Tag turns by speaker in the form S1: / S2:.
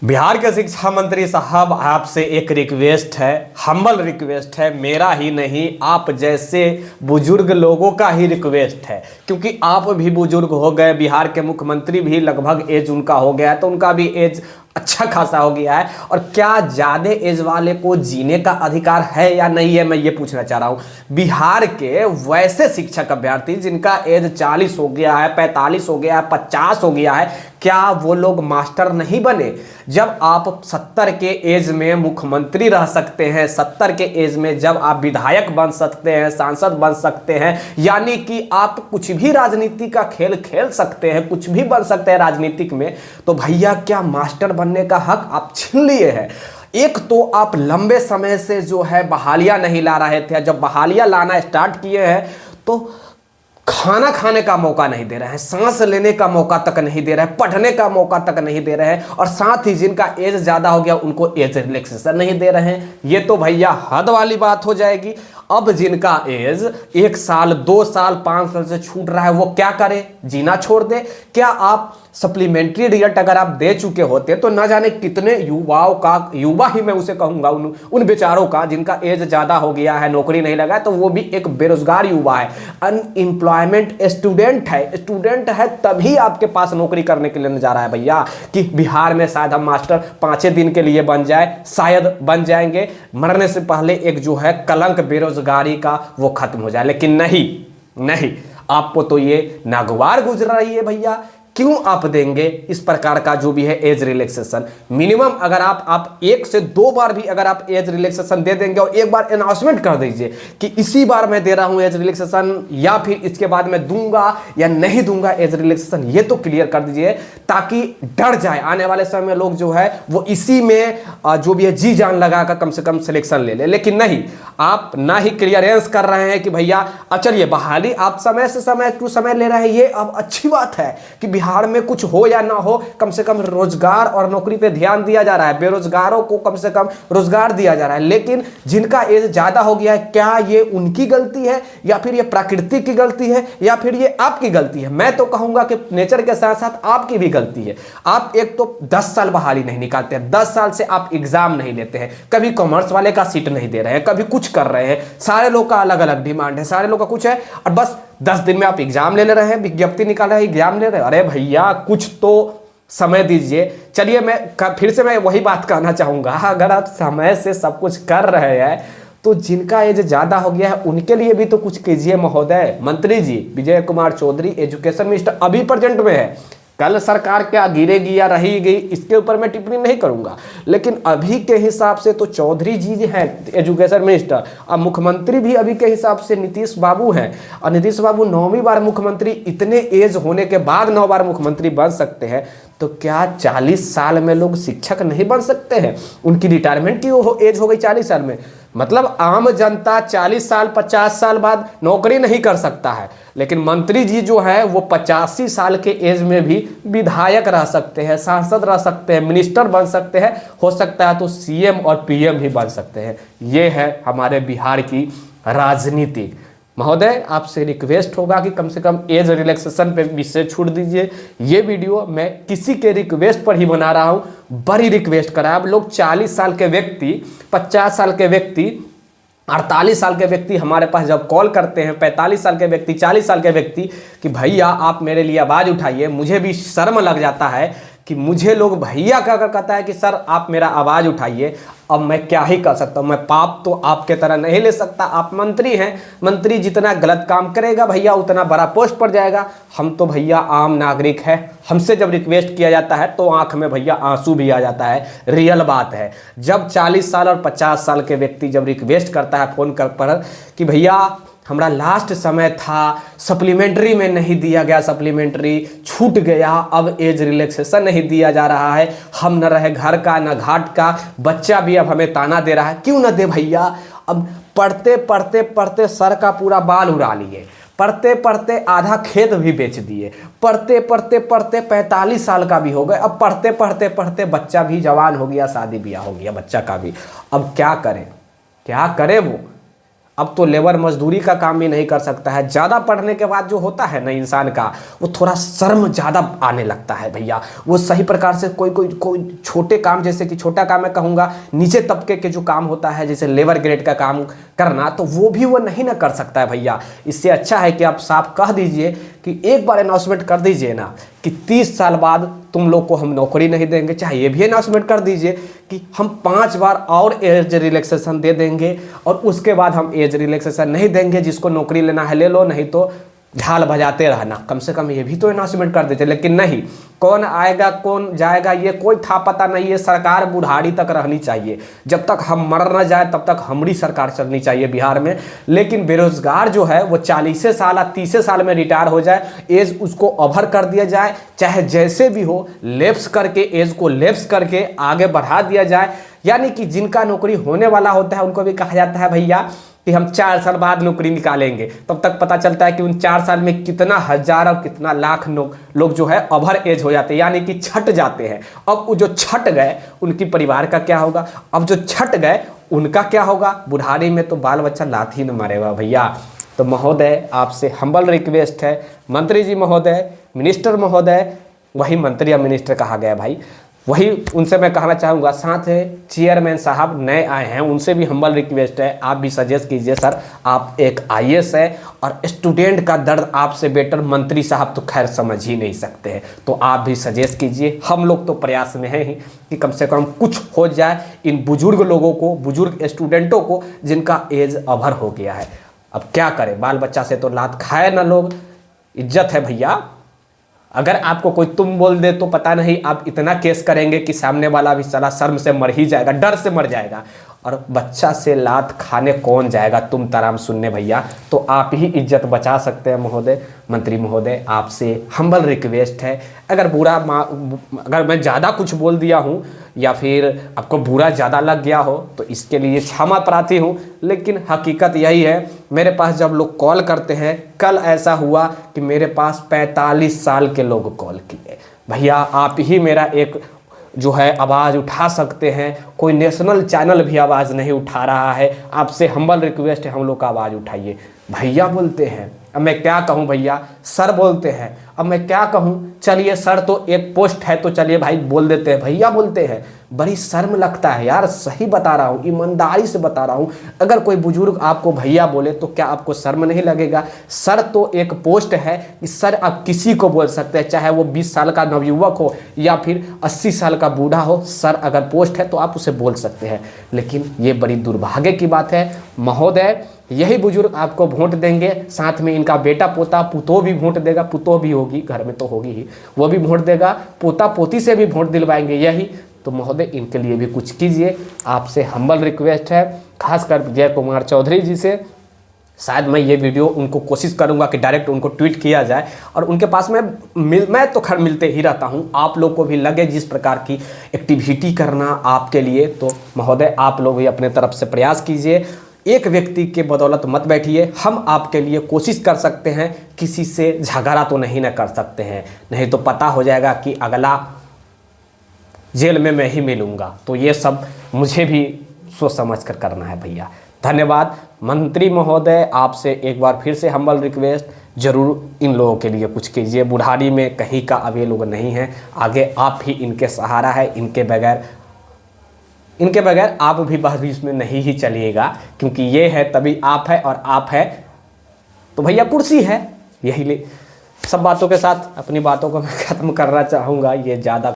S1: बिहार के शिक्षा मंत्री साहब, आपसे एक रिक्वेस्ट है, हम्बल रिक्वेस्ट है, मेरा ही नहीं आप जैसे बुजुर्ग लोगों का ही रिक्वेस्ट है, क्योंकि आप भी बुजुर्ग हो गए। बिहार के मुख्यमंत्री भी लगभग एज उनका हो गया है, तो उनका भी एज अच्छा खासा हो गया है। और क्या ज़्यादा एज वाले को जीने का अधिकार है या नहीं है, मैं ये पूछना चाह रहा हूँ। बिहार के वैसे शिक्षक अभ्यर्थी जिनका एज 40 हो गया है, 45 हो गया है, 50 हो गया है, क्या वो लोग मास्टर नहीं बने? जब आप 70 के एज में मुख्यमंत्री रह सकते हैं, 70 के एज में जब आप विधायक बन सकते हैं, सांसद बन सकते हैं, यानी कि आप कुछ भी राजनीति का खेल खेल सकते हैं, कुछ भी बन सकते हैं राजनीतिक में, तो भैया क्या मास्टर बनने का हक आप छीन लिए हैं? एक तो आप लंबे समय से जो है बहालियां नहीं ला रहे थे, जब बहालियां लाना स्टार्ट किए हैं तो खाना खाने का मौका नहीं दे रहे हैं, सांस लेने का मौका तक नहीं दे रहे हैं, पढ़ने का मौका तक नहीं दे रहे हैं, और साथ ही जिनका एज ज़्यादा हो गया उनको एज रिलैक्सेशन नहीं दे रहे हैं। ये तो भैया हद वाली बात हो जाएगी। अब जिनका एज 1 साल 2 साल 5 साल से छूट रहा है वो क्या करे? जीना छोड़ दे? क्या आप सप्लीमेंट्री रिजल्ट अगर आप दे चुके होते तो न जाने कितने युवाओं का, युवा ही मैं उसे कहूँगा, उन बेचारों का जिनका एज ज़्यादा हो गया है, नौकरी नहीं लगा है, तो वो भी एक बेरोजगार युवा है, अनएम्प्लॉयमेंट स्टूडेंट है, तभी आपके पास नौकरी करने के लिए नजर रहा है भैया कि बिहार में शायद हम मास्टर 5 दिन के लिए बन जाए, शायद बन जाएंगे, मरने से पहले एक जो है कलंक बेरोजगारी का वो खत्म हो जाए। लेकिन नहीं, आपको तो ये नागवार गुजर रही है भैया। क्यों आप देंगे इस प्रकार का जो भी है एज रिलैक्सेशन? मिनिमम अगर आप 1 से 2 बार भी अगर आप एज रिलैक्सेशन दे देंगे और एक बार अनाउंसमेंट कर दीजिए कि इसी बार मैं दे रहा हूं एज रिलैक्सेशन, या फिर इसके बाद मैं दूंगा या नहीं दूंगा एज रिलैक्सेशन, ये तो क्लियर कर दीजिए ताकि डर जाए आने वाले समय में लोग जो है वो इसी में जो भी है जी जान लगाकर कम से कम सिलेक्शन ले ले। लेकिन नहीं, आप ना ही क्लियरेंस कर रहे हैं कि भैया अब चलिए बहाली आप समय से समय टू समय ले रहे हैं, ये अब अच्छी बात है कि बिहार में कुछ हो या ना हो, कम से कम रोजगार और नौकरी पे ध्यान दिया जा रहा है, बेरोजगारों को कम से कम रोजगार दिया जा रहा है। लेकिन जिनका एज ज्यादा हो गया है, क्या ये उनकी गलती है या फिर ये प्रकृति की गलती है या फिर ये आपकी गलती है? मैं तो कहूंगा कि नेचर के साथ साथ आपकी भी गलती है। आप एक तो 10 साल बहाली नहीं निकालते हैं, 10 साल से आप एग्जाम नहीं लेते हैं, कभी कॉमर्स वाले का सीट नहीं दे रहे हैं, कभी कुछ कर रहे हैं, सारे लोग का अलग अलग डिमांड है, सारे लोग का कुछ है, और बस 10 दिन में आप एग्जाम ले रहे हैं, विज्ञप्ति निकाल रहे हैं, एग्जाम ले रहे हैं। अरे भैया कुछ तो समय दीजिए। चलिए फिर से मैं वही बात कहना चाहूंगा, अगर आप समय से सब कुछ कर रहे हैं तो जिनका एज ज्यादा हो गया है उनके लिए भी तो कुछ कीजिए महोदय। मंत्री जी विजय कुमार चौधरी एजुकेशन मिनिस्टर अभी प्रेजेंट में है, कल सरकार क्या गिरेगी या रहेगी इसके ऊपर मैं टिप्पणी नहीं करूंगा, लेकिन अभी के हिसाब से तो चौधरी जी हैं एजुकेशन मिनिस्टर, और मुख्यमंत्री भी अभी के हिसाब से नीतीश बाबू हैं, और नीतीश बाबू 9वीं बार मुख्यमंत्री, इतने एज होने के बाद 9 बार मुख्यमंत्री बन सकते हैं, तो क्या 40 साल में लोग शिक्षक नहीं बन सकते हैं? उनकी रिटायरमेंट की एज हो गई 40 साल में, मतलब आम जनता 40 साल 50 साल बाद नौकरी नहीं कर सकता है, लेकिन मंत्री जी जो है वो 85 साल के एज में भी विधायक रह सकते हैं, सांसद रह सकते हैं, मिनिस्टर बन सकते हैं, हो सकता है तो सीएम और पीएम भी बन सकते हैं। ये है हमारे बिहार की राजनीति। महोदय आपसे रिक्वेस्ट होगा कि कम से कम एज रिलैक्सेशन पे विषय छोड़ दीजिए। ये वीडियो मैं किसी के रिक्वेस्ट पर ही बना रहा हूँ, बड़ी रिक्वेस्ट करा। आप लोग 40 साल के व्यक्ति, 50 साल के व्यक्ति, 48 साल के व्यक्ति हमारे पास जब कॉल करते हैं, 45 साल के व्यक्ति, 40 साल के व्यक्ति, कि भैया आप मेरे लिए आवाज़ उठाइए, मुझे भी शर्म लग जाता है कि मुझे लोग भैया कहता है कि सर आप मेरा आवाज़ उठाइए। अब मैं क्या ही कर सकता हूँ, मैं पाप तो आपके तरह नहीं ले सकता, आप मंत्री हैं, मंत्री जितना गलत काम करेगा भैया उतना बड़ा पोस्ट पर जाएगा। हम तो भैया आम नागरिक है, हमसे जब रिक्वेस्ट किया जाता है तो आंख में भैया आंसू भी आ जाता है, रियल बात है। जब 40 साल और 50 साल के व्यक्ति जब रिक्वेस्ट करता है फ़ोन कर पर कि भैया हमारा लास्ट समय था, सप्लीमेंट्री में नहीं दिया गया, सप्लीमेंट्री छूट गया, अब एज रिलैक्सेशन नहीं दिया जा रहा है, हम न रहे घर का न घाट का, बच्चा भी अब हमें ताना दे रहा है। क्यों न दे भैया? अब पढ़ते पढ़ते पढ़ते सर का पूरा बाल उड़ा लिए, पढ़ते पढ़ते आधा खेत भी बेच दिए, पढ़ते पढ़ते पढ़ते 45 साल का भी हो गए, अब पढ़ते पढ़ते पढ़ते बच्चा भी जवान हो गया, शादी ब्याह हो गया बच्चा का भी। अब क्या करें वो? अब तो लेबर मजदूरी का काम भी नहीं कर सकता है। ज़्यादा पढ़ने के बाद जो होता है ना इंसान का, वो थोड़ा शर्म ज़्यादा आने लगता है भैया। वो सही प्रकार से कोई छोटे काम, जैसे कि छोटा काम मैं कहूँगा, नीचे तबके के जो काम होता है जैसे लेबर ग्रेड का काम करना, तो वो भी वो नहीं ना कर सकता है भैया। इससे अच्छा है कि आप साफ कह दीजिए कि एक बार अनाउंसमेंट कर दीजिए ना कि 30 साल बाद तुम लोग को हम नौकरी नहीं देंगे। चाहे ये भी अनाउंसमेंट कर दीजिए कि हम 5 बार और एज रिलैक्सेशन दे देंगे, और उसके बाद हम एज रिलैक्सेशन नहीं देंगे। जिसको नौकरी लेना है ले लो, नहीं तो झाल बजाते रहना। कम से कम ये भी तो अनाउंसमेंट कर देते, लेकिन नहीं। कौन आएगा कौन जाएगा ये कोई था पता नहीं है। सरकार बुढ़ाड़ी तक रहनी चाहिए, जब तक हम मर न जाए तब तक हमारी सरकार चलनी चाहिए बिहार में। लेकिन बेरोजगार जो है वो 40 साल 30 साल में रिटायर हो जाए, एज उसको ओवर कर दिया जाए, चाहे जैसे भी हो, लेप्स करके एज को लेप्स करके आगे बढ़ा दिया जाए। यानी कि जिनका नौकरी होने वाला होता है उनको भी कहा जाता है भैया कि हम 4 साल बाद नौकरी निकालेंगे। तब तक पता चलता है कि उन 4 साल में कितना हजार और कितना लाख लोग जो है ओवर एज हो जाते हैं, यानी कि छट जाते हैं। अब वो जो छट गए उनकी परिवार का क्या होगा? अब जो छट गए उनका क्या होगा? बुढ़ारी में तो बाल बच्चा लाठी न मारेगा भैया। तो महोदय आपसे हम्बल रिक्वेस्ट है, मंत्री जी महोदय, मिनिस्टर महोदय, वही मंत्री या मिनिस्टर कहा गया भाई, वही उनसे मैं कहना चाहूँगा। साथ है चेयरमैन साहब नए आए हैं, उनसे भी हम्बल रिक्वेस्ट है, आप भी सजेस्ट कीजिए। सर आप एक IAS है और स्टूडेंट का दर्द आपसे बेटर मंत्री साहब तो खैर समझ ही नहीं सकते हैं, तो आप भी सजेस्ट कीजिए। हम लोग तो प्रयास में हैं ही कि कम से कम कुछ हो जाए इन बुजुर्ग लोगों को, बुजुर्ग स्टूडेंटों को जिनका एज ओवर हो गया है। अब क्या करें, बाल बच्चा से तो लात खाए ना लोग, इज्जत है भैया। अगर आपको कोई तुम बोल दे तो पता नहीं आप इतना केस करेंगे कि सामने वाला भी साला शर्म से मर ही जाएगा, डर से मर जाएगा। और बच्चा से लात खाने कौन जाएगा तुम तराम सुनने भैया? तो आप ही इज्जत बचा सकते हैं महोदय। मंत्री महोदय आपसे हम्बल रिक्वेस्ट है, अगर मैं ज़्यादा कुछ बोल दिया हूँ या फिर आपको बुरा ज़्यादा लग गया हो तो इसके लिए क्षमा प्रार्थी हूँ। लेकिन हकीकत यही है, मेरे पास जब लोग कॉल करते हैं, कल ऐसा हुआ कि मेरे पास 45 साल के लोग कॉल किए। भैया आप ही मेरा एक जो है आवाज़ उठा सकते हैं, कोई नेशनल चैनल भी आवाज़ नहीं उठा रहा है। आपसे हम्बल रिक्वेस्ट है, हम लोग का आवाज़ उठाइए। भैया बोलते हैं, अब मैं क्या कहूँ भैया, सर बोलते हैं, अब मैं क्या कहूँ। चलिए सर तो एक पोस्ट है तो चलिए भाई बोल देते हैं, भैया बोलते हैं, बड़ी शर्म लगता है यार। सही बता रहा हूँ, ईमानदारी से बता रहा हूँ। अगर कोई बुजुर्ग आपको भैया बोले तो क्या आपको शर्म नहीं लगेगा? सर तो एक पोस्ट है कि सर आप किसी को बोल सकते हैं, चाहे वो 20 साल का नवयुवक हो या फिर 80 साल का बूढ़ा हो। सर अगर पोस्ट है तो आप उसे बोल सकते हैं। लेकिन ये बड़ी दुर्भाग्य की बात है महोदय, यही बुजुर्ग आपको वोट देंगे, साथ में इनका बेटा पोता पुतोह भी वोट देगा, पुतोह भी होगी घर में तो होगी ही, वो भी वोट देगा, पोता पोती से भी वोट दिलवाएंगे यही। तो महोदय इनके लिए भी कुछ कीजिए, आपसे हम्बल रिक्वेस्ट है। खासकर जय कुमार चौधरी जी से शायद मैं ये वीडियो उनको कोशिश करूंगा कि डायरेक्ट उनको ट्वीट किया जाए, और उनके पास मैं तो खैर मिलते ही रहता हूं। आप लोग को भी लगे जिस प्रकार की एक्टिविटी करना आपके लिए, तो महोदय आप लोग भी अपने तरफ से प्रयास कीजिए। एक व्यक्ति के बदौलत मत बैठिए, हम आपके लिए कोशिश कर सकते हैं, किसी से झगड़ा तो नहीं ना कर सकते हैं, नहीं तो पता हो जाएगा कि अगला जेल में मैं ही मिलूंगा। तो ये सब मुझे भी सोच समझ कर करना है भैया। धन्यवाद मंत्री महोदय, आपसे एक बार फिर से हम्बल रिक्वेस्ट, जरूर इन लोगों के लिए कुछ कीजिए। बुढ़ारी में कहीं का अब ये लोग नहीं हैं, आगे आप ही इनके सहारा है। इनके बगैर आप भी बीच में नहीं ही चलिएगा, क्योंकि ये है तभी आप है, और आप है तो भैया कुर्सी है। यही सब बातों के साथ अपनी बातों को मैं ख़त्म करना चाहूँगा। ये ज़्यादा